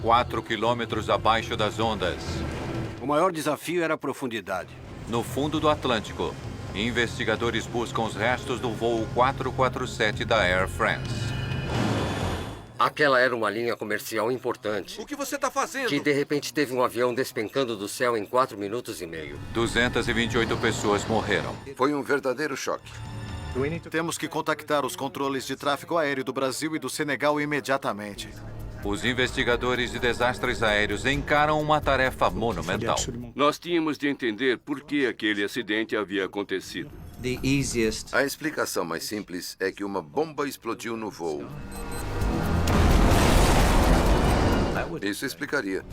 4 quilômetros abaixo das ondas. O maior desafio era a profundidade. No fundo do Atlântico, investigadores buscam os restos do voo 447 da Air France. Aquela era uma linha comercial importante. O que você está fazendo? Que de repente teve um avião despencando do céu em 4 minutos e meio. 228 pessoas morreram. Foi um verdadeiro choque. Temos que contactar os controles de tráfego aéreo do Brasil e do Senegal imediatamente. Os investigadores de desastres aéreos encaram uma tarefa monumental. Nós tínhamos de entender por que aquele acidente havia acontecido. A explicação mais simples é que uma bomba explodiu no voo. Isso explicaria.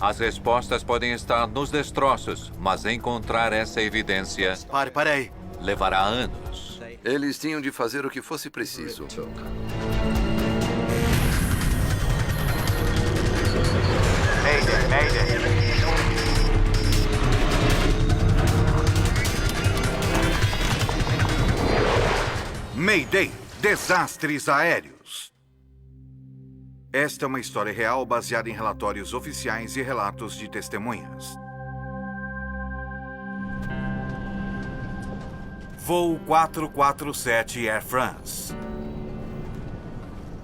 As respostas podem estar nos destroços, mas encontrar essa evidência Pare aí. levará anos. Eles tinham de fazer o que fosse preciso. Mayday, desastres aéreos. Esta é uma história real baseada em relatórios oficiais e relatos de testemunhas. Voo 447 Air France.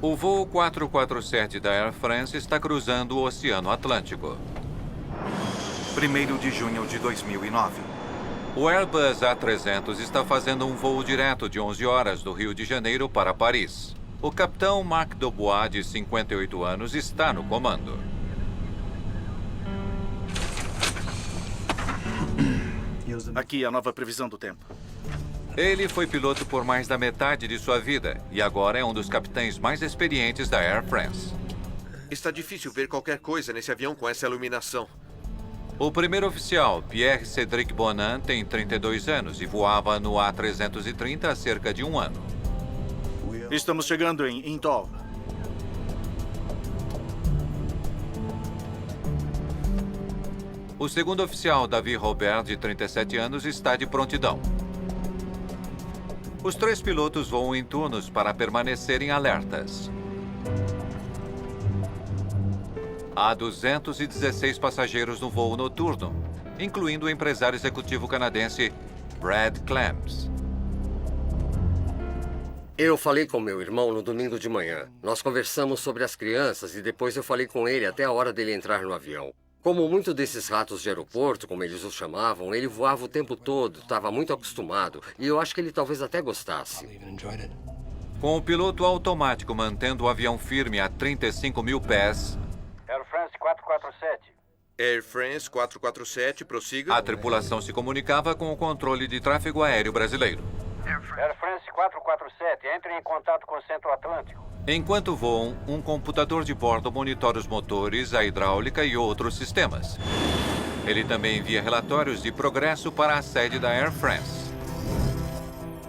O voo 447 da Air France está cruzando o Oceano Atlântico. 1º de junho de 2009. O Airbus A300 está fazendo um voo direto de 11 horas do Rio de Janeiro para Paris. O capitão Marc Dubois, de 58 anos, está no comando. Aqui a nova previsão do tempo. Ele foi piloto por mais da metade de sua vida e agora é um dos capitães mais experientes da Air France. Está difícil ver qualquer coisa nesse avião com essa iluminação. O primeiro oficial, Pierre-Cédric Bonin, tem 32 anos e voava no A330 há cerca de um ano. Estamos chegando em Intol. O segundo oficial, David Robert, de 37 anos, está de prontidão. Os 3 pilotos voam em turnos para permanecerem alertas. Há 216 passageiros no voo noturno, incluindo o empresário executivo canadense Brad Clems. Eu falei com meu irmão no domingo de manhã. Nós conversamos sobre as crianças e depois eu falei com ele até a hora dele entrar no avião. Como muitos desses ratos de aeroporto, como eles os chamavam, ele voava o tempo todo, estava muito acostumado. E eu acho que ele talvez até gostasse. Com o piloto automático mantendo o avião firme a 35 mil pés, Air France 447. Air France 447, prossiga. a tripulação se comunicava com o controle de tráfego aéreo brasileiro. Air France 447, entre em contato com o Centro Atlântico. Enquanto voam, um computador de bordo monitora os motores, a hidráulica e outros sistemas. Ele também envia relatórios de progresso para a sede da Air France.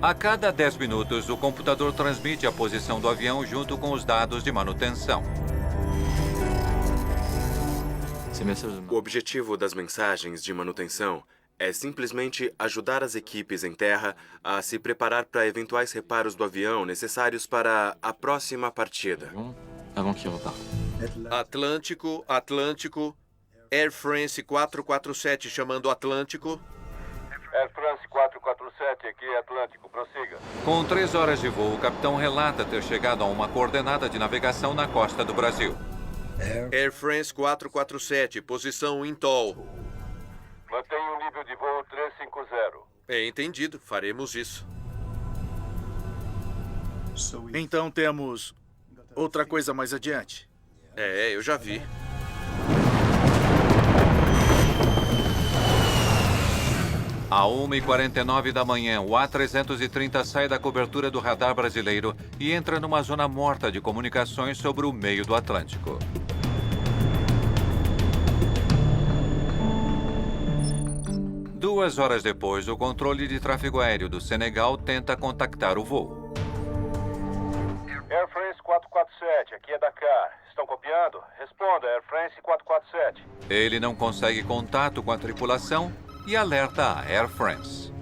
A cada 10 minutos, o computador transmite a posição do avião junto com os dados de manutenção. O objetivo das mensagens de manutenção é simplesmente ajudar as equipes em terra a se preparar para eventuais reparos do avião necessários para a próxima partida. Atlântico, Atlântico. Air France 447 chamando Atlântico. Air France 447, aqui é Atlântico, prossiga. Com 3 horas de voo, o capitão relata ter chegado a uma coordenada de navegação na costa do Brasil. Air France 447, posição Intol. Mantenha o nível de voo 350. É entendido, faremos isso. Então temos outra coisa mais adiante. É, eu já vi. À 1h49 da manhã, o A330 sai da cobertura do radar brasileiro e entra numa zona morta de comunicações sobre o meio do Atlântico. Duas horas depois, o controle de tráfego aéreo do Senegal tenta contactar o voo. Air France 447, aqui é Dakar. Estão copiando? Responda, Air France 447. Ele não consegue contato com a tripulação e alerta a Air France.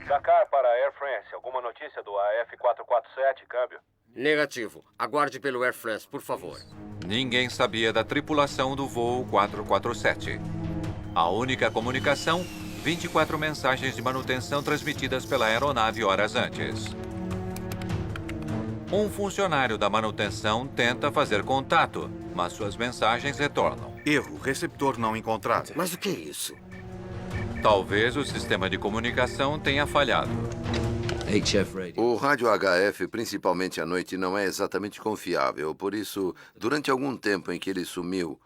Dakar para Air France. Alguma notícia do AF447, câmbio? Negativo. Aguarde pelo Air France, por favor. Ninguém sabia da tripulação do voo 447. A única comunicação, 24 mensagens de manutenção transmitidas pela aeronave horas antes. Um funcionário da manutenção tenta fazer contato, mas suas mensagens retornam. Erro, receptor não encontrado. Mas o que é isso? Talvez o sistema de comunicação tenha falhado. O rádio HF, principalmente à noite, não é exatamente confiável. Por isso, durante algum tempo em que ele sumiu,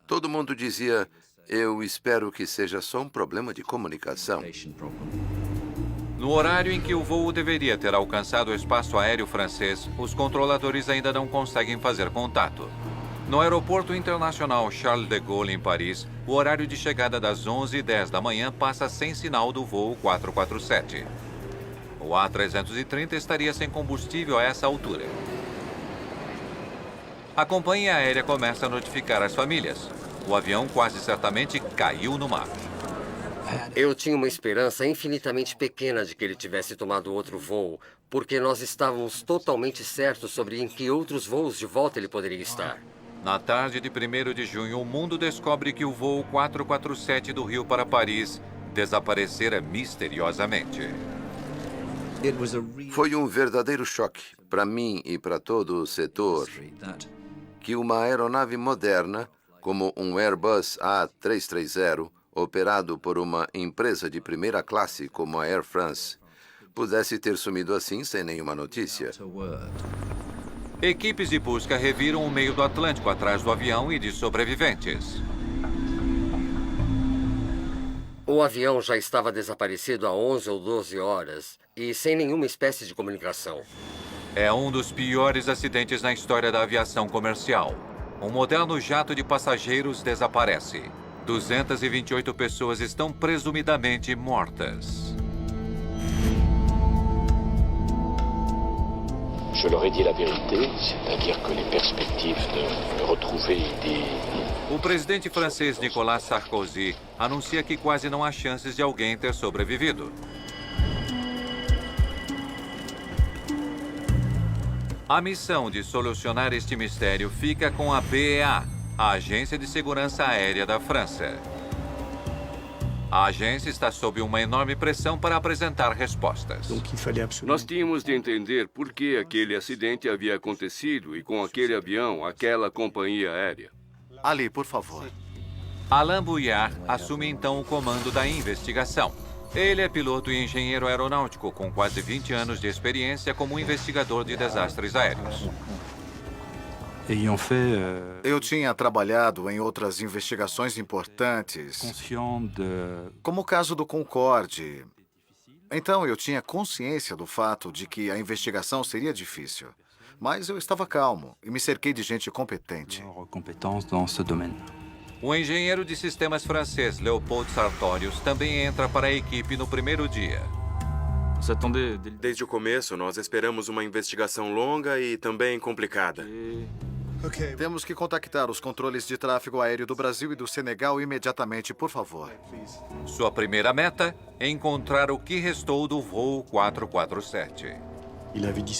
todo mundo dizia: eu espero que seja só um problema de comunicação. No horário em que o voo deveria ter alcançado o espaço aéreo francês, os controladores ainda não conseguem fazer contato. No aeroporto internacional Charles de Gaulle, em Paris, o horário de chegada das 11h10 da manhã passa sem sinal do voo 447. O A330 estaria sem combustível a essa altura. A companhia aérea começa a notificar as famílias. O avião quase certamente caiu no mar. Eu tinha uma esperança infinitamente pequena de que ele tivesse tomado outro voo, porque nós estávamos totalmente certos sobre em que outros voos de volta ele poderia estar. Na tarde de 1º de junho, o mundo descobre que o voo 447 do Rio para Paris desaparecera misteriosamente. Foi um verdadeiro choque para mim e para todo o setor que uma aeronave moderna, como um Airbus A330, operado por uma empresa de primeira classe como a Air France, pudesse ter sumido assim sem nenhuma notícia. Equipes de busca reviram o meio do Atlântico atrás do avião e de sobreviventes. O avião já estava desaparecido há 11 ou 12 horas e sem nenhuma espécie de comunicação. É um dos piores acidentes na história da aviação comercial. Um moderno jato de passageiros desaparece. 228 pessoas estão presumidamente mortas. Je leur ai dit la vérité, c'est-à-dire que les perspectives de retrouver des... O presidente francês Nicolas Sarkozy anuncia que quase não há chances de alguém ter sobrevivido. A missão de solucionar este mistério fica com a BEA, a Agência de Segurança Aérea da França. A agência está sob uma enorme pressão para apresentar respostas. Nós tínhamos de entender por que aquele acidente havia acontecido e com aquele avião, aquela companhia aérea. Ali, por favor. Alain Bouillard assume então o comando da investigação. Ele é piloto e engenheiro aeronáutico com quase 20 anos de experiência como investigador de desastres aéreos. Eu tinha trabalhado em outras investigações importantes, como o caso do Concorde. Então, eu tinha consciência do fato de que a investigação seria difícil. Mas eu estava calmo e me cerquei de gente competente. O engenheiro de sistemas francês Léopold Sartorius também entra para a equipe no primeiro dia. Desde o começo, nós esperamos uma investigação longa e também complicada. Temos que contactar os controles de tráfego aéreo do Brasil e do Senegal imediatamente, por favor. Sua primeira meta é encontrar o que restou do voo 447.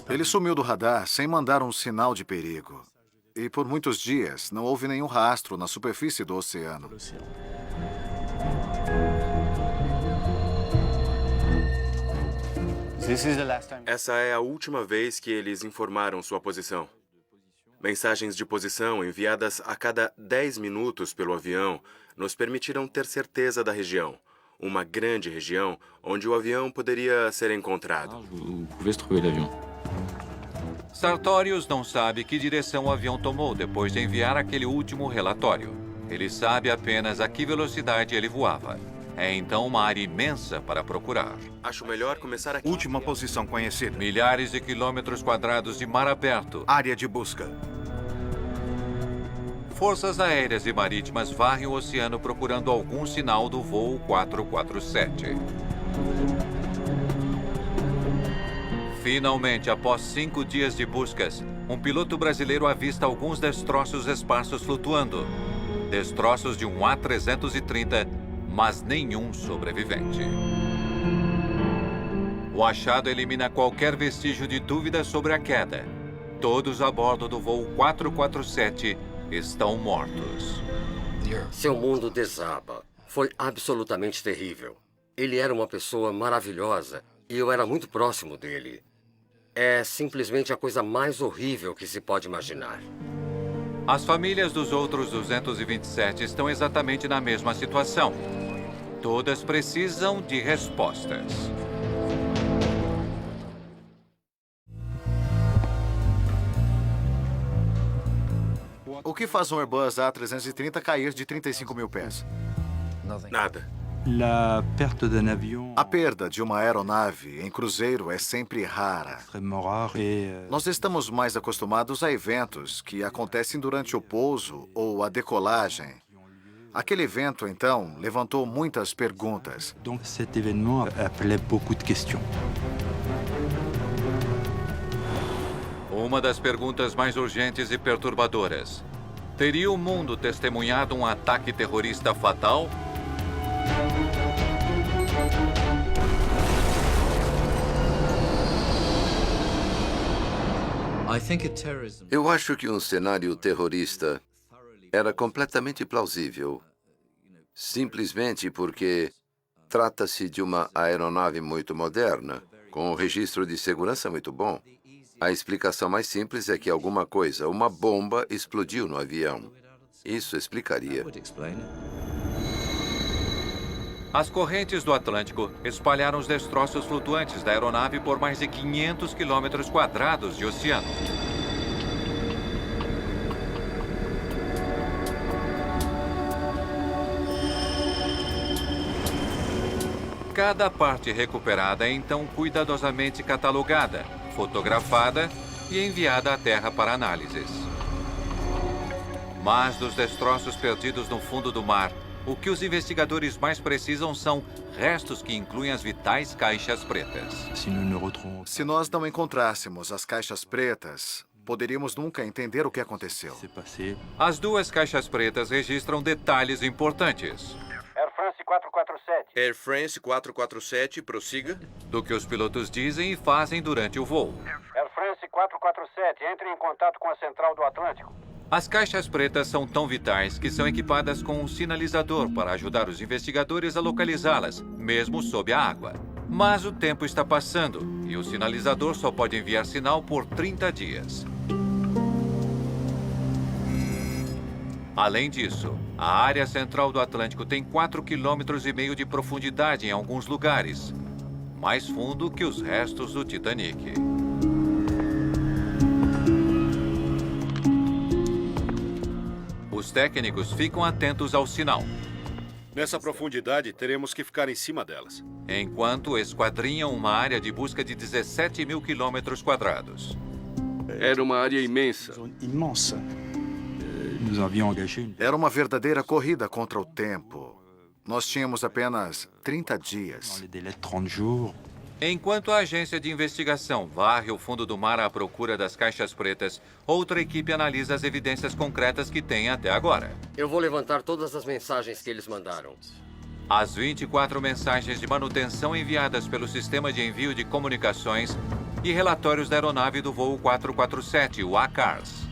Ele sumiu do radar sem mandar um sinal de perigo. E por muitos dias não houve nenhum rastro na superfície do oceano. Essa é a última vez que eles informaram sua posição. Mensagens de posição enviadas a cada 10 minutos pelo avião nos permitiram ter certeza da região. Uma grande região onde o avião poderia ser encontrado. Sartorius não sabe que direção o avião tomou depois de enviar aquele último relatório. Ele sabe apenas a que velocidade ele voava. É então uma área imensa para procurar. Acho melhor começar aqui. Última posição conhecida. Milhares de quilômetros quadrados de mar aberto. Área de busca. Forças aéreas e marítimas varrem o oceano procurando algum sinal do voo 447. Finalmente, após 5 dias de buscas, um piloto brasileiro avista alguns destroços esparsos flutuando. Destroços de um A330, mas nenhum sobrevivente. O achado elimina qualquer vestígio de dúvida sobre a queda. todos a bordo do voo 447 estão mortos. Seu mundo desaba. Foi absolutamente terrível. Ele era uma pessoa maravilhosa e eu era muito próximo dele. É simplesmente a coisa mais horrível que se pode imaginar. As famílias dos outros 227 estão exatamente na mesma situação. Todas precisam de respostas. O que faz um Airbus A330 cair de 35 mil pés? Nada. A perda de uma aeronave em cruzeiro é sempre rara. Nós estamos mais acostumados a eventos que acontecem durante o pouso ou a decolagem. Aquele evento, então, levantou muitas perguntas. Uma das perguntas mais urgentes e perturbadoras. Teria o mundo testemunhado um ataque terrorista fatal? Eu acho que um cenário terrorista era completamente plausível, simplesmente porque trata-se de uma aeronave muito moderna, com um registro de segurança muito bom. A explicação mais simples é que alguma coisa, uma bomba, explodiu no avião. Isso explicaria. As correntes do Atlântico espalharam os destroços flutuantes da aeronave por mais de 500 quilômetros quadrados de oceano. Cada parte recuperada é então cuidadosamente catalogada, fotografada e enviada à Terra para análises. Mas dos destroços perdidos no fundo do mar, o que os investigadores mais precisam são restos que incluem as vitais caixas pretas. Se nós não encontrássemos as caixas pretas, poderíamos nunca entender o que aconteceu. As duas caixas pretas registram detalhes importantes. Air France 447. Air France 447, prossiga. Do que os pilotos dizem e fazem durante o voo. Air France 447, entre em contato com a central do Atlântico. As caixas pretas são tão vitais que são equipadas com um sinalizador para ajudar os investigadores a localizá-las, mesmo sob a água. Mas o tempo está passando e o sinalizador só pode enviar sinal por 30 dias. Além disso, a área central do Atlântico tem 4,5 km de profundidade em alguns lugares, mais fundo que os restos do Titanic. Os técnicos ficam atentos ao sinal, Nessa profundidade, teremos que ficar em cima delas. enquanto esquadrinham uma área de busca de 17.000 km². Era uma área imensa. Era uma verdadeira corrida contra o tempo. Nós tínhamos apenas 30 dias. Enquanto a agência de investigação varre o fundo do mar à procura das caixas pretas, outra equipe analisa as evidências concretas que tem até agora. Eu vou levantar todas as mensagens que eles mandaram. As 24 mensagens de manutenção enviadas pelo sistema de envio de comunicações e relatórios da aeronave do voo 447, o ACARS.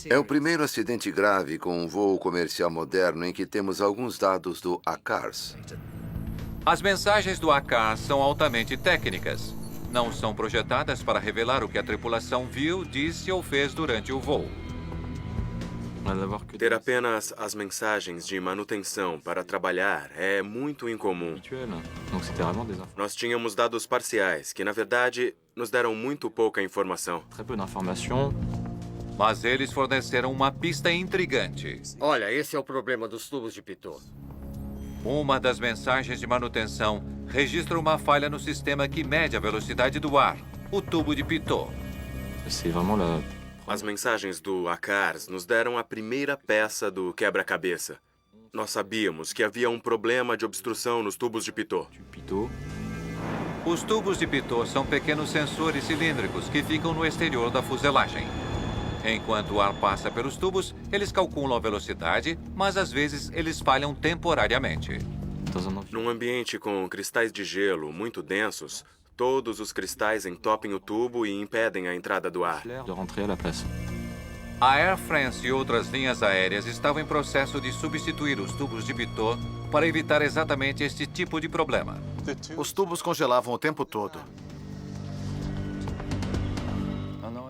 É o primeiro acidente grave com um voo comercial moderno em que temos alguns dados do ACARS. As mensagens do ACARS são altamente técnicas. Não são projetadas para revelar o que a tripulação viu, disse ou fez durante o voo. Ter apenas as mensagens de manutenção para trabalhar é muito incomum. Nós tínhamos dados parciais, que na verdade nos deram muito pouca informação. Mas eles forneceram uma pista intrigante. Olha, esse é o problema dos tubos de pitot. Uma das mensagens de manutenção registra uma falha no sistema que mede a velocidade do ar, o tubo de pitot. As mensagens do ACARS nos deram a primeira peça do quebra-cabeça. Nós sabíamos que havia um problema de obstrução nos tubos de pitot. Os tubos de pitot são pequenos sensores cilíndricos que ficam no exterior da fuselagem. Enquanto o ar passa pelos tubos, eles calculam a velocidade, mas às vezes eles falham temporariamente. Num ambiente com cristais de gelo muito densos, Todos os cristais entopem o tubo e impedem a entrada do ar. A Air France e outras linhas aéreas estavam em processo de substituir os tubos de Pitot para evitar exatamente este tipo de problema. Os tubos congelavam o tempo todo.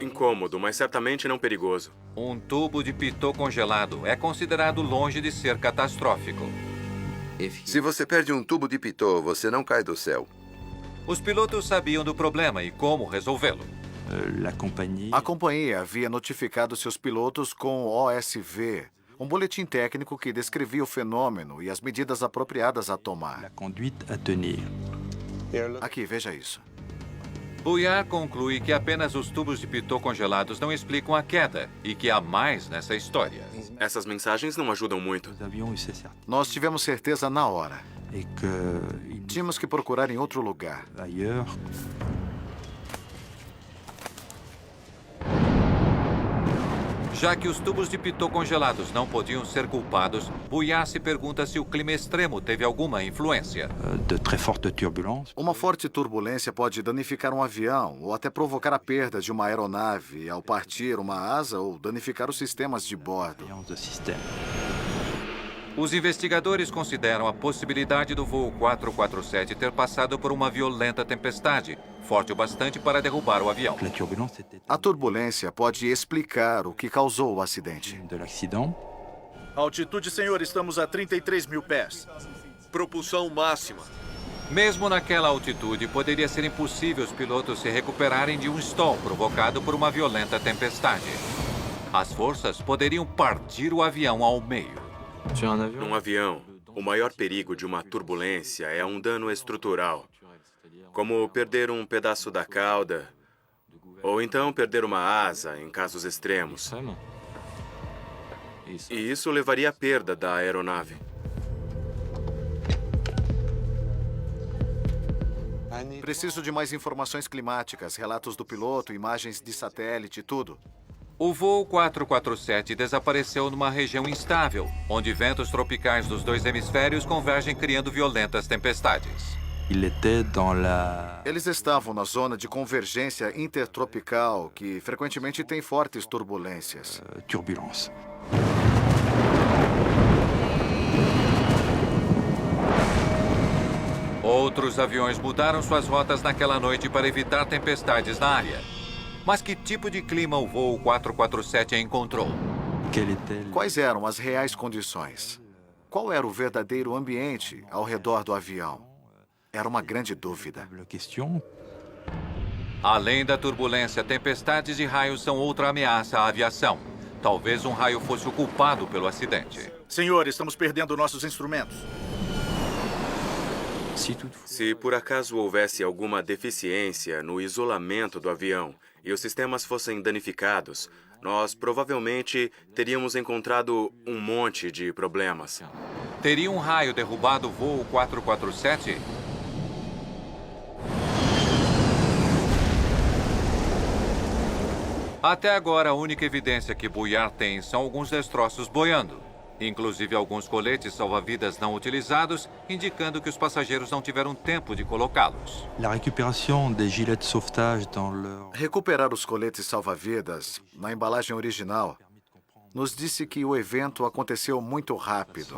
Incômodo, mas certamente não perigoso. Um tubo de Pitot congelado é considerado longe de ser catastrófico. Se você perde um tubo de Pitot, você não cai do céu. Os pilotos sabiam do problema e como resolvê-lo. A companhia havia notificado seus pilotos com o OSV, um boletim técnico que descrevia o fenômeno e as medidas apropriadas a tomar. Aqui, veja isso. Bouillard conclui que apenas os tubos de Pitot congelados não explicam a queda e que há mais nessa história. Essas mensagens não ajudam muito. Nós tivemos certeza na hora. Tínhamos que procurar em outro lugar. Já que os tubos de Pitot congelados não podiam ser culpados, Bouillard se pergunta se o clima extremo teve alguma influência. Uma forte turbulência pode danificar um avião ou até provocar a perda de uma aeronave ao partir uma asa ou danificar os sistemas de bordo. Os investigadores consideram a possibilidade do voo 447 ter passado por uma violenta tempestade, forte o bastante para derrubar o avião. A turbulência pode explicar o que causou o acidente. Altitude, senhor, estamos a 33 mil pés. Propulsão máxima. Mesmo naquela altitude, poderia ser impossível os pilotos se recuperarem de um stall provocado por uma violenta tempestade. As forças poderiam partir o avião ao meio. Num avião, o maior perigo de uma turbulência é um dano estrutural, como perder um pedaço da cauda, ou então perder uma asa em casos extremos. E isso levaria à perda da aeronave. Preciso de mais informações climáticas, relatos do piloto, imagens de satélite, tudo. O voo 447 desapareceu numa região instável, onde ventos tropicais dos dois hemisférios convergem criando violentas tempestades. Eles estavam na zona de convergência intertropical, que frequentemente tem fortes turbulências. Outros aviões mudaram suas rotas naquela noite para evitar tempestades na área. Mas que tipo de clima o voo 447 encontrou? Quais eram as reais condições? Qual era o verdadeiro ambiente ao redor do avião? Era uma grande dúvida. Além da turbulência, tempestades e raios são outra ameaça à aviação. Talvez um raio fosse o culpado pelo acidente. Senhor, estamos perdendo nossos instrumentos. Se por acaso houvesse alguma deficiência no isolamento do avião e os sistemas fossem danificados, nós provavelmente teríamos encontrado um monte de problemas. Teria um raio derrubado o voo 447? Até agora, a única evidência que Bouillard tem são alguns destroços boiando. Inclusive alguns coletes salva-vidas não utilizados, indicando que os passageiros não tiveram tempo de colocá-los. Recuperar os coletes salva-vidas na embalagem original nos disse que o evento aconteceu muito rápido.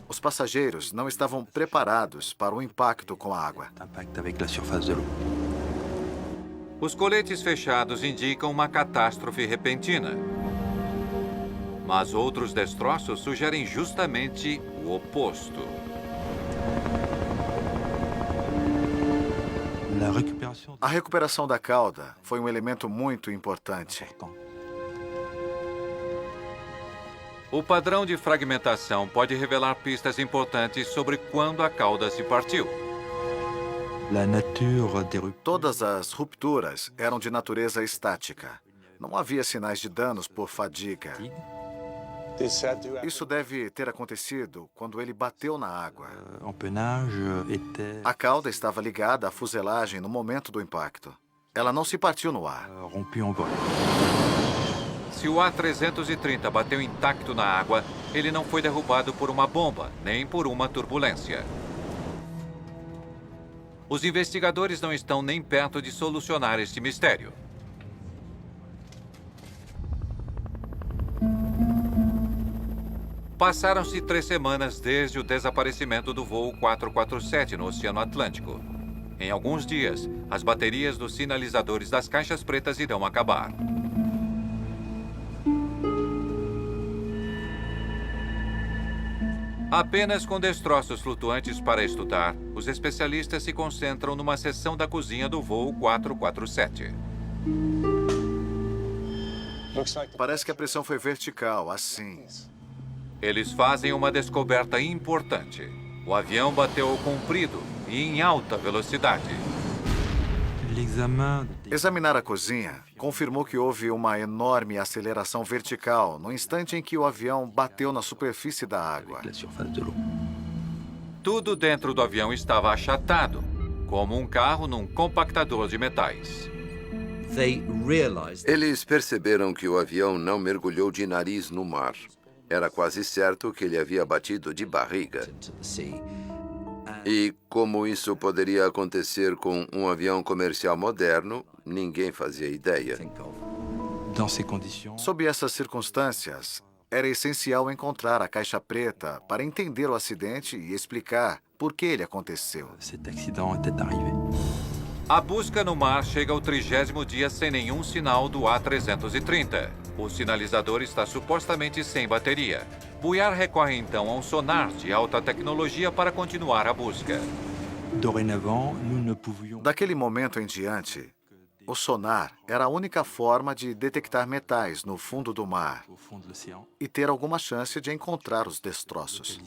Os passageiros não estavam preparados para o impacto com a água. Os coletes fechados indicam uma catástrofe repentina. Mas outros destroços sugerem justamente o oposto. A recuperação da cauda foi um elemento muito importante. O padrão de fragmentação pode revelar pistas importantes sobre quando a cauda se partiu. Todas as rupturas eram de natureza estática. Não havia sinais de danos por fadiga. Isso deve ter acontecido quando ele bateu na água. A cauda estava ligada à fuselagem no momento do impacto. Ela não se partiu no ar. Se o A330 bateu intacto na água, ele não foi derrubado por uma bomba, nem por uma turbulência. Os investigadores não estão nem perto de solucionar este mistério. Passaram-se 3 semanas desde o desaparecimento do voo 447 no Oceano Atlântico. Em alguns dias, as baterias dos sinalizadores das caixas pretas irão acabar. Apenas com destroços flutuantes para estudar, os especialistas se concentram numa seção da cozinha do voo 447. Parece que a pressão foi vertical, assim. Eles fazem uma descoberta importante. O avião bateu ao comprido e em alta velocidade. Examinar a cozinha confirmou que houve uma enorme aceleração vertical no instante em que o avião bateu na superfície da água. Tudo dentro do avião estava achatado, como um carro num compactador de metais. Eles perceberam que o avião não mergulhou de nariz no mar. Era quase certo que ele havia batido de barriga. E como isso poderia acontecer com um avião comercial moderno, ninguém fazia ideia. Sob essas circunstâncias, era essencial encontrar a caixa preta para entender o acidente e explicar por que ele aconteceu. A busca no mar chega ao 30º dia sem nenhum sinal do A330. O sinalizador está supostamente sem bateria. Bouillard recorre então a um sonar de alta tecnologia para continuar a busca. Daquele momento em diante, o sonar era a única forma de detectar metais no fundo do mar e ter alguma chance de encontrar os destroços.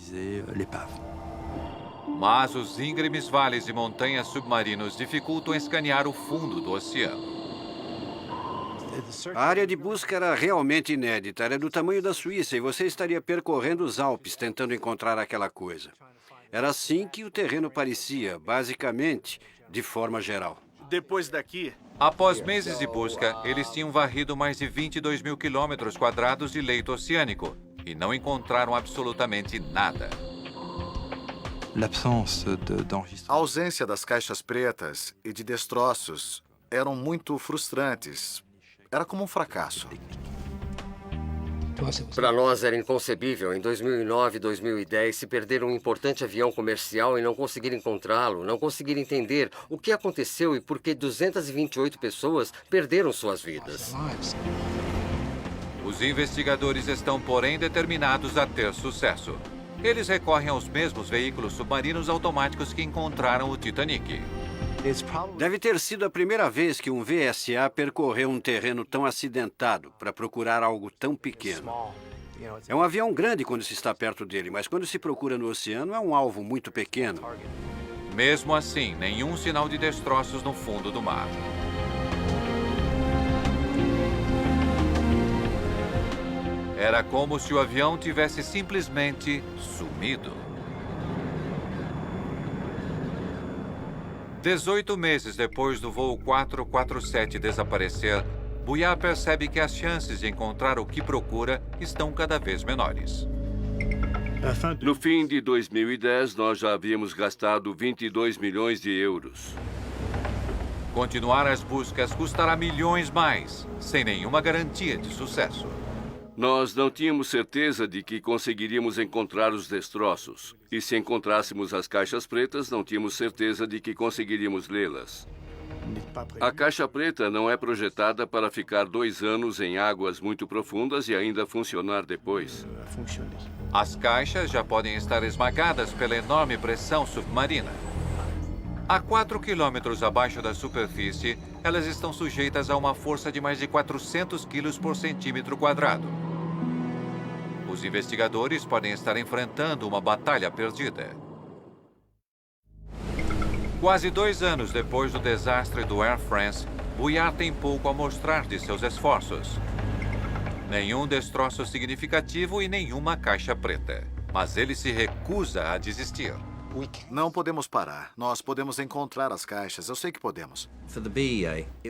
Mas os íngremes vales e montanhas submarinos dificultam escanear o fundo do oceano. A área de busca era realmente inédita. Era do tamanho da Suíça e você estaria percorrendo os Alpes tentando encontrar aquela coisa. Era assim que o terreno parecia, basicamente, de forma geral. Depois daqui... Após meses de busca, eles tinham varrido mais de 22 mil quilômetros quadrados de leito oceânico e não encontraram absolutamente nada. A ausência das caixas pretas e de destroços eram muito frustrantes. Era como um fracasso. Para nós era inconcebível, em 2009 e 2010, se perder um importante avião comercial e não conseguir encontrá-lo, não conseguir entender o que aconteceu e por que 228 pessoas perderam suas vidas. Os investigadores estão, porém, determinados a ter sucesso. Eles recorrem aos mesmos veículos submarinos automáticos que encontraram o Titanic. Deve ter sido a primeira vez que um VSA percorreu um terreno tão acidentado para procurar algo tão pequeno. É um avião grande quando se está perto dele, mas quando se procura no oceano é um alvo muito pequeno. Mesmo assim, nenhum sinal de destroços no fundo do mar. Era como se o avião tivesse simplesmente sumido. 18 meses depois do voo 447 desaparecer, Bouillard percebe que as chances de encontrar o que procura estão cada vez menores. No fim de 2010, nós já havíamos gastado 22 milhões de euros. Continuar as buscas custará milhões mais, sem nenhuma garantia de sucesso. Nós não tínhamos certeza de que conseguiríamos encontrar os destroços. E se encontrássemos as caixas pretas, não tínhamos certeza de que conseguiríamos lê-las. A caixa preta não é projetada para ficar 2 anos em águas muito profundas e ainda funcionar depois. As caixas já podem estar esmagadas pela enorme pressão submarina. A 4 quilômetros abaixo da superfície, elas estão sujeitas a uma força de mais de 400 quilos por centímetro quadrado. Os investigadores podem estar enfrentando uma batalha perdida. Quase 2 anos depois do desastre do Air France, Bouillard tem pouco a mostrar de seus esforços. Nenhum destroço significativo e nenhuma caixa preta. Mas ele se recusa a desistir. Não podemos parar. Nós podemos encontrar as caixas. Eu sei que podemos.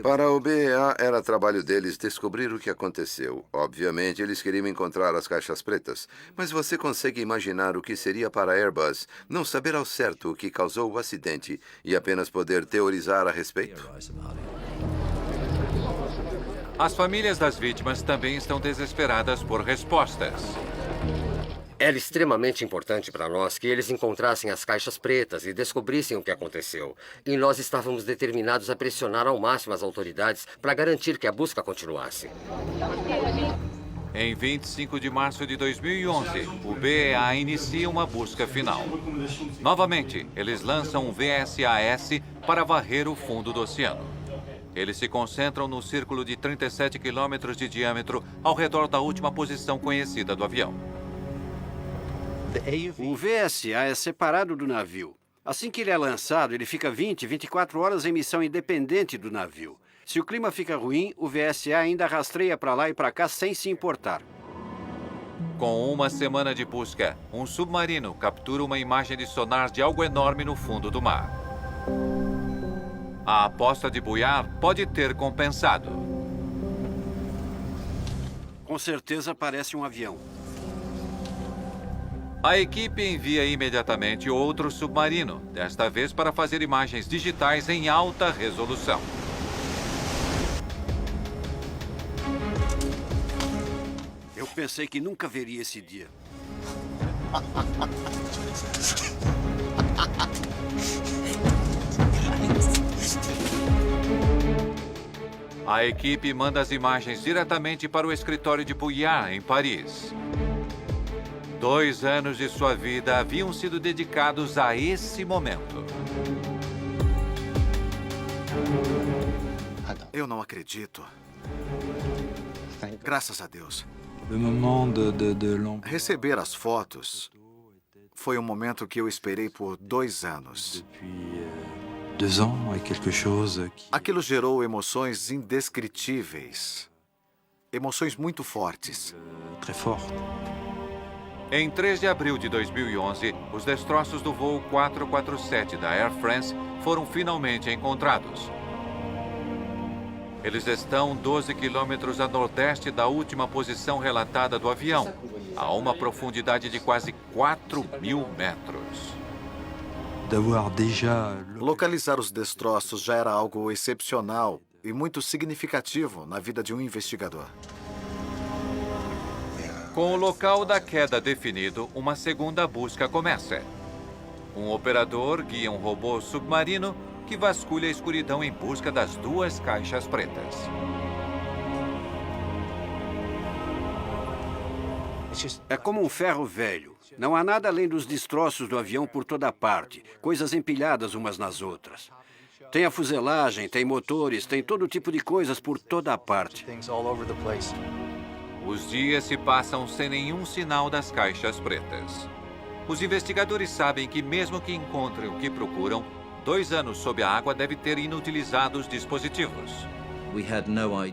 Para o BEA, era trabalho deles descobrir o que aconteceu. Obviamente, eles queriam encontrar as caixas pretas. Mas você consegue imaginar o que seria para a Airbus não saber ao certo o que causou o acidente e apenas poder teorizar a respeito? As famílias das vítimas também estão desesperadas por respostas. Era extremamente importante para nós que eles encontrassem as caixas pretas e descobrissem o que aconteceu. E nós estávamos determinados a pressionar ao máximo as autoridades para garantir que a busca continuasse. Em 25 de março de 2011, o BEA inicia uma busca final. Novamente, eles lançam um VSAS para varrer o fundo do oceano. Eles se concentram no círculo de 37 quilômetros de diâmetro ao redor da última posição conhecida do avião. O VSA é separado do navio. Assim que ele é lançado, ele fica 24 horas em missão independente do navio. Se o clima fica ruim, o VSA ainda rastreia para lá e para cá sem se importar. Com uma semana de busca, um submarino captura uma imagem de sonar de algo enorme no fundo do mar. A aposta de Bouillard pode ter compensado. Com certeza parece um avião. A equipe envia imediatamente outro submarino, desta vez para fazer imagens digitais em alta resolução. Eu pensei que nunca veria esse dia. A equipe manda as imagens diretamente para o escritório de Bouillard, em Paris. 2 anos de sua vida haviam sido dedicados a esse momento. Eu não acredito. Graças a Deus. Receber as fotos foi um momento que eu esperei por 2 anos. Aquilo gerou emoções indescritíveis. Emoções muito fortes. Em 3 de abril de 2011, os destroços do voo 447 da Air France foram finalmente encontrados. Eles estão 12 quilômetros a nordeste da última posição relatada do avião, a uma profundidade de quase 4.000 metros. Localizar os destroços já era algo excepcional e muito significativo na vida de um investigador. Com o local da queda definido, uma segunda busca começa. Um operador guia um robô submarino que vasculha a escuridão em busca das 2 caixas pretas. É como um ferro velho. Não há nada além dos destroços do avião por toda parte, coisas empilhadas umas nas outras. Tem a fuselagem, tem motores, tem todo tipo de coisas por toda a parte. Os dias se passam sem nenhum sinal das caixas pretas. Os investigadores sabem que mesmo que encontrem o que procuram, 2 anos sob a água deve ter inutilizado os dispositivos.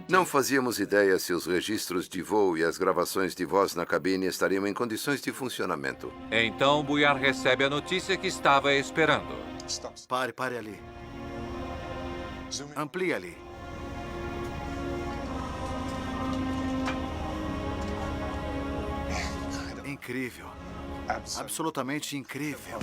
Não fazíamos ideia se os registros de voo e as gravações de voz na cabine estariam em condições de funcionamento. Então, Bouillard recebe a notícia que estava esperando. Pare ali. Amplie ali. Incrível. Absolutamente incrível.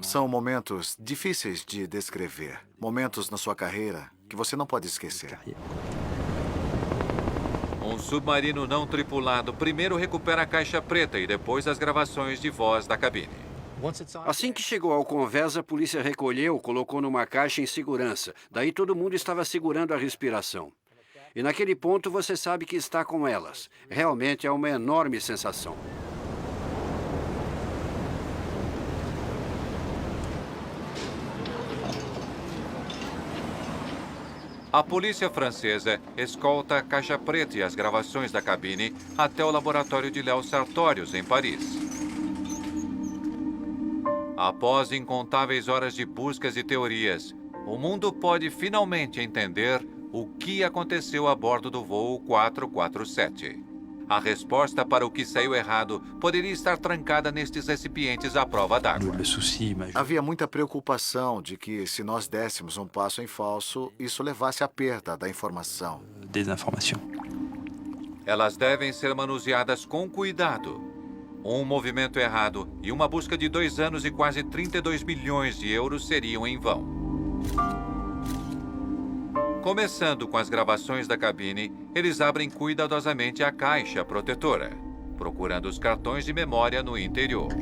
São momentos difíceis de descrever. Momentos na sua carreira que você não pode esquecer. Um submarino não tripulado primeiro recupera a caixa preta e depois as gravações de voz da cabine. Assim que chegou ao convés, a polícia recolheu, colocou numa caixa em segurança. Daí todo mundo estava segurando a respiração. E naquele ponto você sabe que está com elas. Realmente é uma enorme sensação. A polícia francesa escolta a caixa preta e as gravações da cabine até o laboratório de Léo Sartorius, em Paris. Após incontáveis horas de buscas e teorias, o mundo pode finalmente entender o que aconteceu a bordo do voo 447. A resposta para o que saiu errado poderia estar trancada nestes recipientes à prova d'água. Havia muita preocupação de que, se nós dessemos um passo em falso, isso levasse à perda da informação. Elas devem ser manuseadas com cuidado. Um movimento errado e uma busca de 2 anos e quase 32 milhões de euros seriam em vão. Começando com as gravações da cabine, eles abrem cuidadosamente a caixa protetora, procurando os cartões de memória no interior.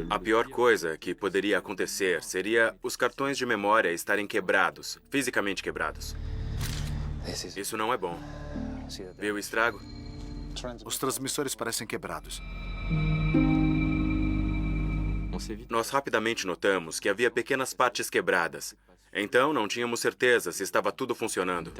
A pior coisa que poderia acontecer seria os cartões de memória estarem quebrados, fisicamente quebrados. Isso não é bom. Viu o estrago? Os transmissores parecem quebrados. Nós rapidamente notamos que havia pequenas partes quebradas. Então, não tínhamos certeza se estava tudo funcionando.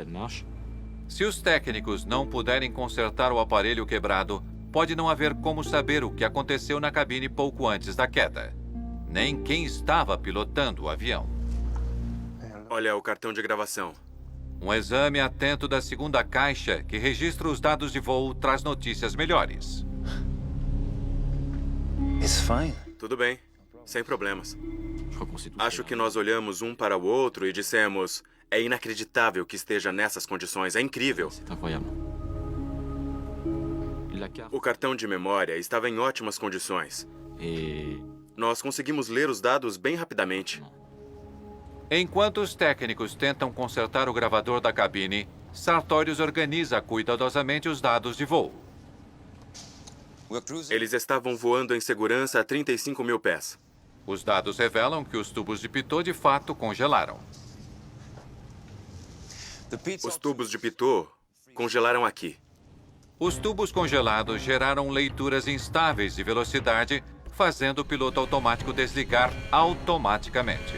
Se os técnicos não puderem consertar o aparelho quebrado, pode não haver como saber o que aconteceu na cabine pouco antes da queda, nem quem estava pilotando o avião. Olha o cartão de gravação. Um exame atento da segunda caixa, que registra os dados de voo, traz notícias melhores. Tudo bem, sem problemas. Acho que nós olhamos um para o outro e dissemos: é inacreditável que esteja nessas condições, é incrível. O cartão de memória estava em ótimas condições. Nós conseguimos ler os dados bem rapidamente. Enquanto os técnicos tentam consertar o gravador da cabine, Sartorius organiza cuidadosamente os dados de voo. Eles estavam voando em segurança a 35 mil pés. Os dados revelam que os tubos de pitot de fato congelaram. Os tubos de pitot congelaram aqui. Os tubos congelados geraram leituras instáveis de velocidade, fazendo o piloto automático desligar automaticamente.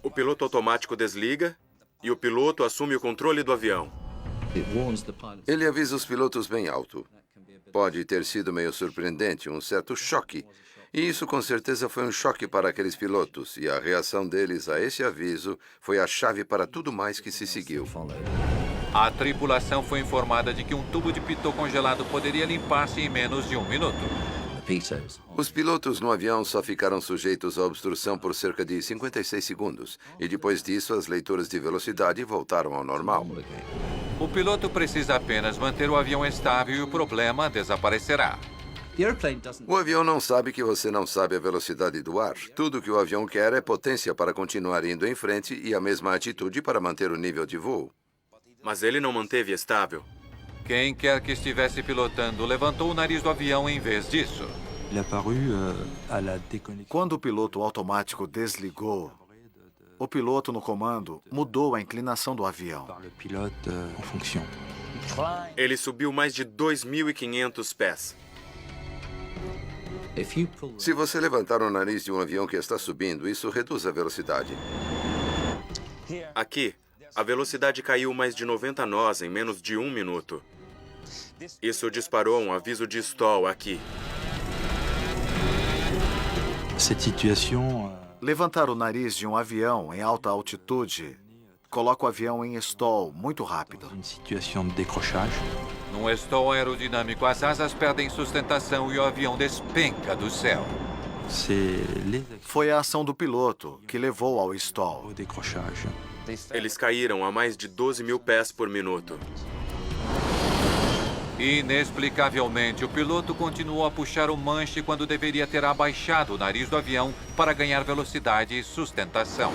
O piloto automático desliga e o piloto assume o controle do avião. Ele avisa os pilotos bem alto. Pode ter sido meio surpreendente, um certo choque. E isso com certeza foi um choque para aqueles pilotos, e a reação deles a esse aviso foi a chave para tudo mais que se seguiu. A tripulação foi informada de que um tubo de pitot congelado poderia limpar-se em menos de 1 minuto. Os pilotos no avião só ficaram sujeitos à obstrução por cerca de 56 segundos, e depois disso as leituras de velocidade voltaram ao normal. O piloto precisa apenas manter o avião estável e o problema desaparecerá. O avião não sabe que você não sabe a velocidade do ar. Tudo que o avião quer é potência para continuar indo em frente e a mesma atitude para manter o nível de voo. Mas ele não manteve estável. Quem quer que estivesse pilotando levantou o nariz do avião em vez disso. Quando o piloto automático desligou, o piloto no comando mudou a inclinação do avião. Ele subiu mais de 2.500 pés. Se você levantar o nariz de um avião que está subindo, isso reduz a velocidade. Aqui, a velocidade caiu mais de 90 nós em menos de 1 minuto. Isso disparou um aviso de stall aqui. Levantar o nariz de um avião em alta altitude coloca o avião em stall muito rápido. Num stall aerodinâmico, as asas perdem sustentação e o avião despenca do céu. Foi a ação do piloto que levou ao stall. Eles caíram a mais de 12 mil pés por minuto. Inexplicavelmente, o piloto continuou a puxar o manche quando deveria ter abaixado o nariz do avião para ganhar velocidade e sustentação.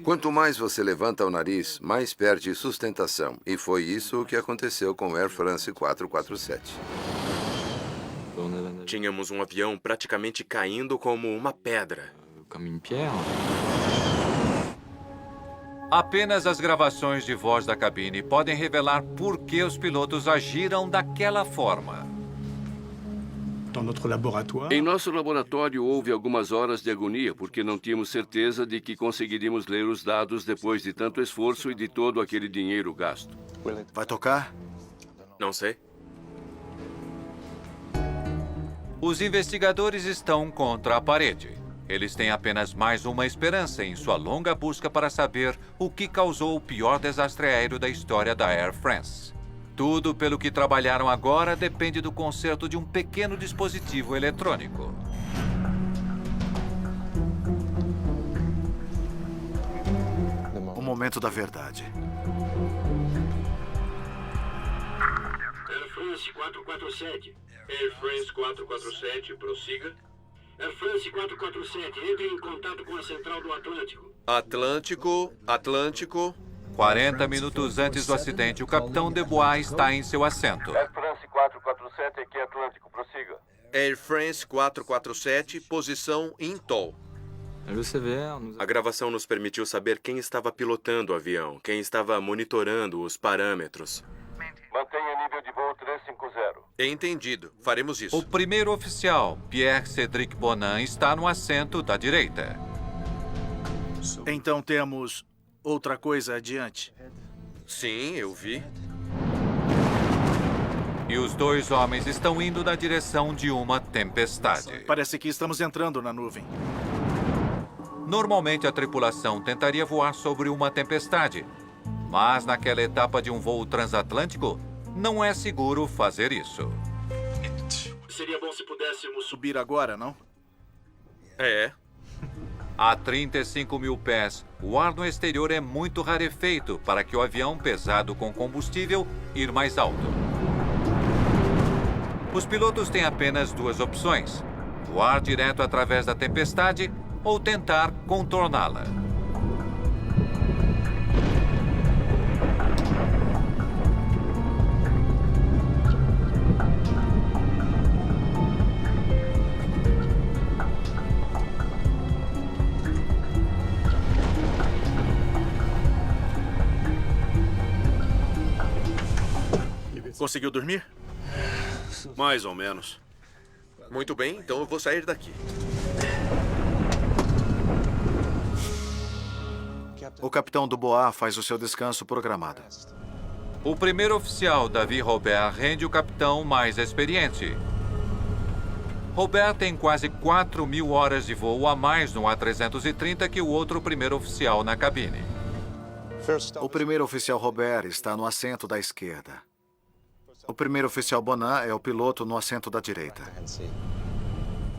Quanto mais você levanta o nariz, mais perde sustentação. E foi isso que aconteceu com o Air France 447. Tínhamos um avião praticamente caindo como uma pedra. Apenas as gravações de voz da cabine podem revelar por que os pilotos agiram daquela forma. Em nosso laboratório houve algumas horas de agonia porque não tínhamos certeza de que conseguiríamos ler os dados depois de tanto esforço e de todo aquele dinheiro gasto. Vai tocar? Não sei. Os investigadores estão contra a parede. Eles têm apenas mais uma esperança em sua longa busca para saber o que causou o pior desastre aéreo da história da Air France. Tudo pelo que trabalharam agora depende do conserto de um pequeno dispositivo eletrônico. O momento da verdade. Air France 447. Air France 447, prossiga. Air France 447, entre em contato com a central do Atlântico. Atlântico. 40 minutos antes do acidente, o capitão Dubois está em seu assento. Air France 447, aqui é Atlântico, prossiga. Air France 447, posição Intol. A gravação nos permitiu saber quem estava pilotando o avião, quem estava monitorando os parâmetros. Mantenha nível de voo 350. Entendido. Faremos isso. O primeiro oficial, Pierre-Cédric Bonin, está no assento da direita. Então temos outra coisa adiante. Sim, eu vi. E os dois homens estão indo na direção de uma tempestade. Parece que estamos entrando na nuvem. Normalmente a tripulação tentaria voar sobre uma tempestade. Mas naquela etapa de um voo transatlântico, não é seguro fazer isso. Seria bom se pudéssemos subir agora, não? É. A 35 mil pés, o ar no exterior é muito rarefeito para que o avião pesado com combustível ir mais alto. Os pilotos têm apenas duas opções: voar direto através da tempestade ou tentar contorná-la. Conseguiu dormir? Mais ou menos. Muito bem, então eu vou sair daqui. O capitão Dubois faz o seu descanso programado. O primeiro oficial, David Robert, rende o capitão mais experiente. Robert tem quase 4.000 horas de voo a mais no A330 que o outro primeiro oficial na cabine. O primeiro oficial Robert está no assento da esquerda. O primeiro oficial Bonin é o piloto no assento da direita.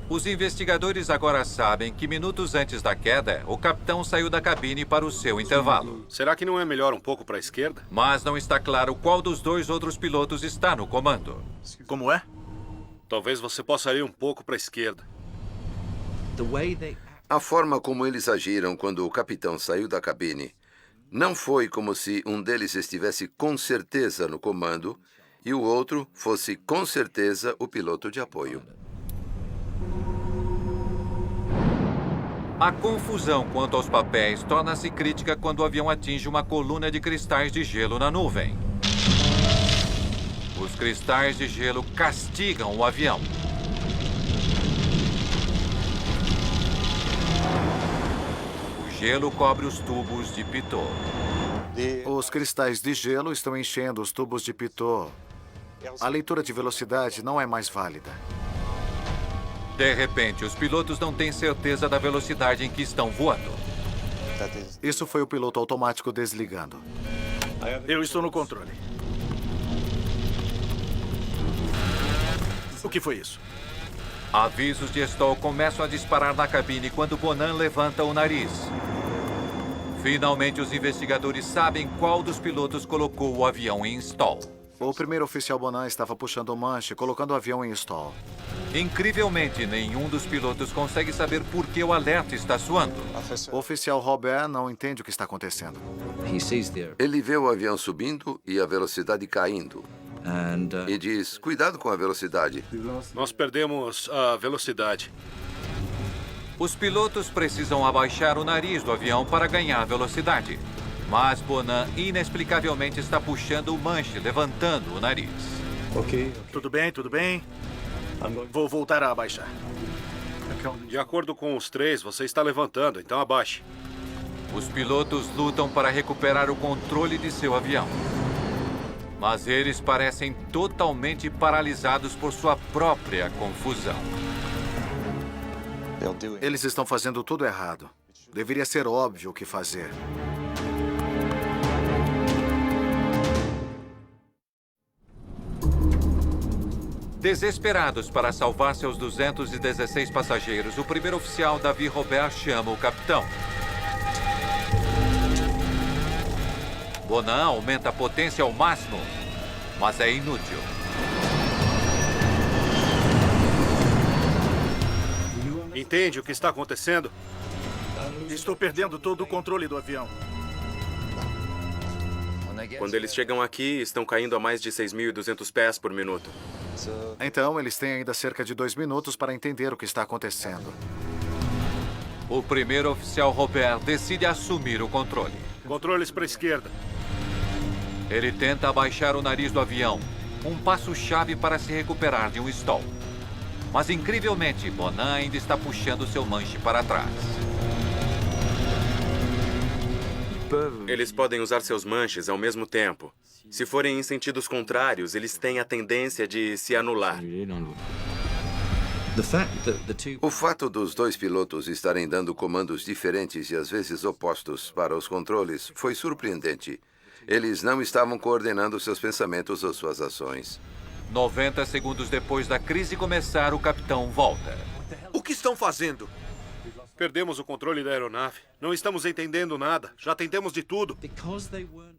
Os investigadores agora sabem que minutos antes da queda, o capitão saiu da cabine para o seu intervalo. Será que não é melhor um pouco para a esquerda? Mas não está claro qual dos dois outros pilotos está no comando. Como é? Talvez você possa ir um pouco para a esquerda. A forma como eles agiram quando o capitão saiu da cabine não foi como se um deles estivesse com certeza no comando e o outro fosse com certeza o piloto de apoio. A confusão quanto aos papéis torna-se crítica quando o avião atinge uma coluna de cristais de gelo na nuvem. Os cristais de gelo castigam o avião. O gelo cobre os tubos de pitot. Os cristais de gelo estão enchendo os tubos de pitot. A leitura de velocidade não é mais válida. De repente, os pilotos não têm certeza da velocidade em que estão voando. Isso foi o piloto automático desligando. Eu estou no controle. O que foi isso? Avisos de stall começam a disparar na cabine quando Bonin levanta o nariz. Finalmente, os investigadores sabem qual dos pilotos colocou o avião em stall. O primeiro oficial Bonin estava puxando o manche, colocando o avião em stall. Incrivelmente, nenhum dos pilotos consegue saber por que o alerta está soando. O oficial Robert não entende o que está acontecendo. Ele vê o avião subindo e a velocidade caindo. E diz, cuidado com a velocidade. Nós perdemos a velocidade. Os pilotos precisam abaixar o nariz do avião para ganhar velocidade. Mas Bonin inexplicavelmente está puxando o manche, levantando o nariz. Tudo bem, tudo bem. Vou voltar a abaixar. De acordo com os três, você está levantando, então abaixe. Os pilotos lutam para recuperar o controle de seu avião. Mas eles parecem totalmente paralisados por sua própria confusão. Eles estão fazendo tudo errado. Deveria ser óbvio o que fazer. Desesperados para salvar seus 216 passageiros, o primeiro oficial Davi Robert chama o capitão. Bonan aumenta a potência ao máximo, mas é inútil. Entende o que está acontecendo? Estou perdendo todo o controle do avião. Quando eles chegam aqui, estão caindo a mais de 6.200 pés por minuto. Então, eles têm ainda cerca de 2 minutos para entender o que está acontecendo. O primeiro oficial Robert decide assumir o controle. Controles para a esquerda. Ele tenta abaixar o nariz do avião, um passo-chave para se recuperar de um stall. Mas, incrivelmente, Bonan ainda está puxando seu manche para trás. Eles podem usar seus manches ao mesmo tempo. Se forem em sentidos contrários, eles têm a tendência de se anular. O fato dos 2 pilotos estarem dando comandos diferentes e às vezes opostos para os controles foi surpreendente. Eles não estavam coordenando seus pensamentos ou suas ações. 90 segundos depois da crise começar, o capitão volta. O que estão fazendo? Perdemos o controle da aeronave. Não estamos entendendo nada. Já tentamos de tudo.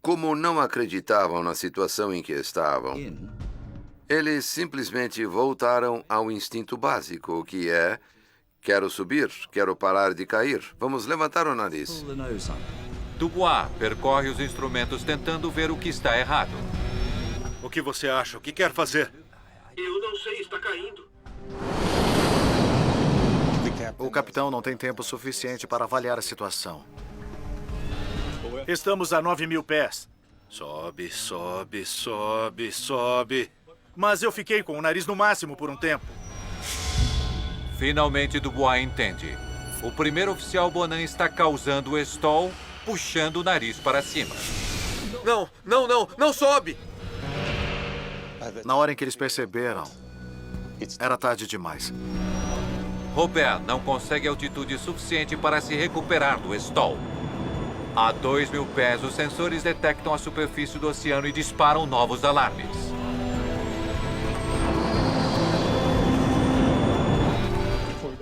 Como não acreditavam na situação em que estavam, eles simplesmente voltaram ao instinto básico, que é: quero subir, quero parar de cair. Vamos levantar o nariz. Dubois percorre os instrumentos tentando ver o que está errado. O que você acha? O que quer fazer? Eu não sei, está caindo. O capitão não tem tempo suficiente para avaliar a situação. Estamos a 9.000 pés. Sobe, sobe, sobe, sobe. Mas eu fiquei com o nariz no máximo por um tempo. Finalmente, Dubois entende. O primeiro oficial Bonan está causando o stall, puxando o nariz para cima. Não, não, não, não sobe! Na hora em que eles perceberam, era tarde demais. Robert não consegue altitude suficiente para se recuperar do stall. A 2.000 pés, os sensores detectam a superfície do oceano e disparam novos alarmes.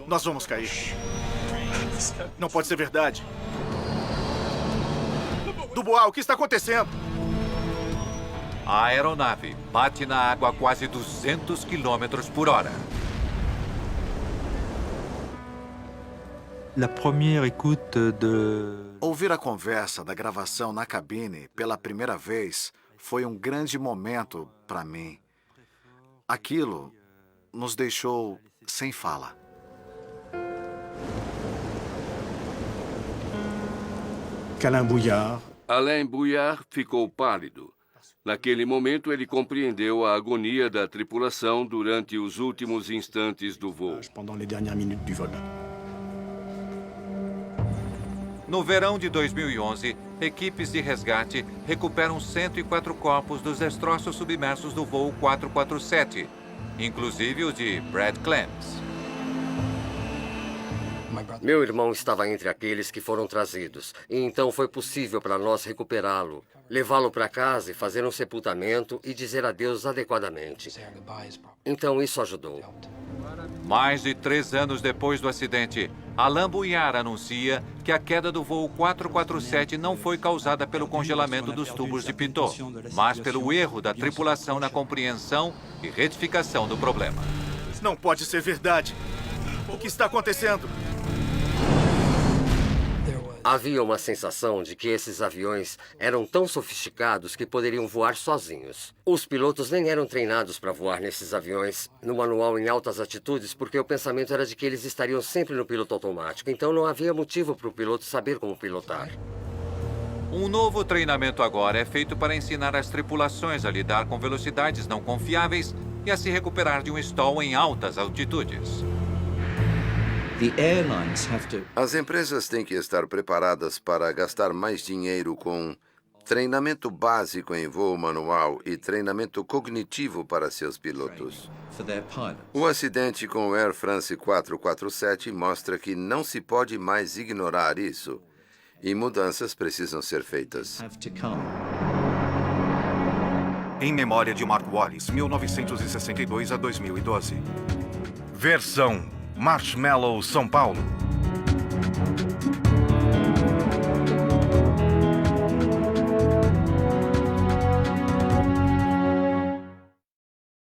Nós vamos cair. Não pode ser verdade. Dubois, o que está acontecendo? A aeronave bate na água a quase 200 km por hora. Ouvir a conversa da gravação na cabine pela primeira vez foi um grande momento para mim. Aquilo nos deixou sem fala. Alain Bouillard ficou pálido. Naquele momento, ele compreendeu a agonia da tripulação durante os últimos instantes do voo. No verão de 2011, equipes de resgate recuperam 104 corpos dos destroços submersos do voo 447, inclusive o de Brad Clems. Meu irmão estava entre aqueles que foram trazidos, e então foi possível para nós recuperá-lo, levá-lo para casa e fazer um sepultamento e dizer adeus adequadamente. Então isso ajudou. Mais de 3 anos depois do acidente, Alain Bouillard anuncia que a queda do voo 447 não foi causada pelo congelamento dos tubos de pitot, mas pelo erro da tripulação na compreensão e retificação do problema. Não pode ser verdade. O que está acontecendo? Havia uma sensação de que esses aviões eram tão sofisticados que poderiam voar sozinhos. Os pilotos nem eram treinados para voar nesses aviões no manual em altas altitudes, porque o pensamento era de que eles estariam sempre no piloto automático. Então não havia motivo para o piloto saber como pilotar. Um novo treinamento agora é feito para ensinar as tripulações a lidar com velocidades não confiáveis e a se recuperar de um stall em altas altitudes. As empresas têm que estar preparadas para gastar mais dinheiro com treinamento básico em voo manual e treinamento cognitivo para seus pilotos. O acidente com o Air France 447 mostra que não se pode mais ignorar isso e mudanças precisam ser feitas. Em memória de Mark Wallace, 1962 a 2012. Versão Marshmallow, São Paulo.